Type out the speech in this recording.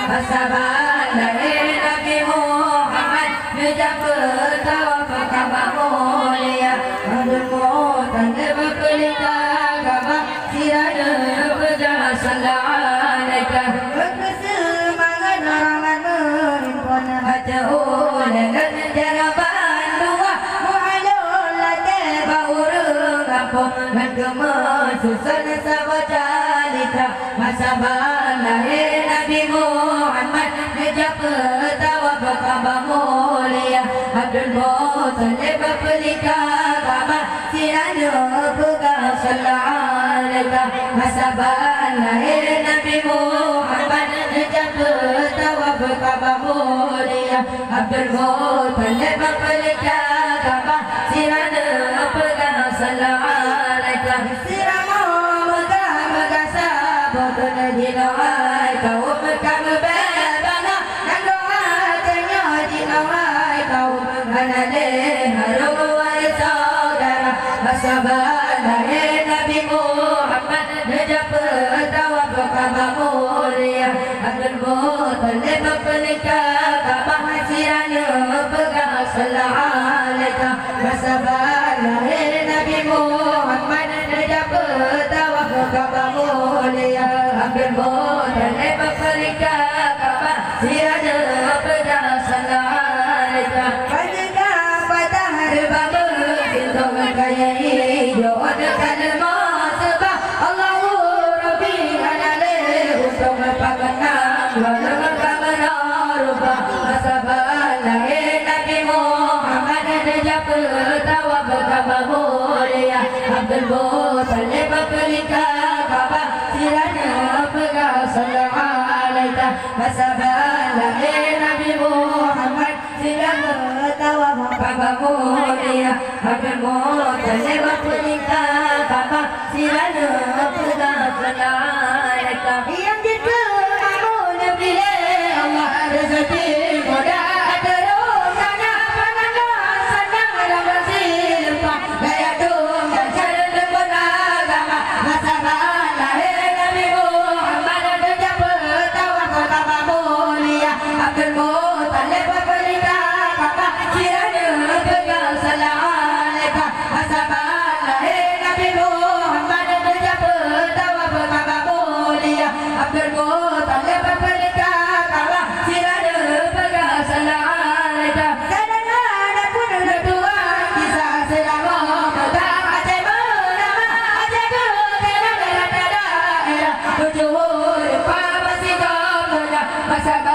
Masalah lahir Nabi Muhammad Nujab bertawaf Kaabah mulia Abdul Muttalib berpelita Kaabah Sirada berjalan Salaika berkesemangat Rahman merimpun Baca ulangan jaraban dua Muhalul latih bauru kampung Dan kemesusan sahaja litra Masalah lahir Nabi Muhammad Nujab bertawaf Kaabah mulia Abdul Muttalib berpelita Kaabah Sirada pegang Salaika Masalah lahir Nabi Muhammad Nujab bertawaf Kaabah mulia Abdul Muttalib berpelita Kaabah Sirada pegang Salaika Sirama megah-megah sabotun jinawai kaum kamu berbana dan doa tanya jinawai kaum ganale harum wai saudara Masalah lahir Nabi Muhammad Nujab bertawaf Kaabah mulia Abdul Muttalib berpelita Kaabah Sirada pegang Salaika Masalah lahir Nabi Muhammad Nujab bertawaf Kaabah mulia Abdul Muttalib berpelita Kaabah Sirada pegang Salaika Pajak patah bambu Bintang kaya hijau Dekat masbah Allahu Rabbi Anale Untuk pakenang Walau kamera rupa Masalah lahir Nabi Muhammad Nujab bertawaf Kaabah mulia Abdul Muttalib berpelita Kaabah Sirada pegang Salaika Masalah lahir Nabi Muhammad Sirada bertawaf Kaabah mulia Abdul Muttalib berpelita Kaabah Sirada pegang Salaika yang jika amun pilih Allah rezeki mudah terus sana pandangan senang dalam bersilpa gaya dum dan cara beragama Masalah lahir Nabi Muhammad Nujab bertawaf Kaabah mulia Abdul Muttalib berpelita Kaabah Sirada pegang Salaika Masalah lahir Nabi Muhammad Nujab bertawaf Kaabah mulia Abdul Muttalib berpelita Kaabah Sirada pegang Salaika dan ada pun Tuhan kisah selama Mekah Aceh bernama Aceh kegelan daerah tujuh huruf masih kau Masalah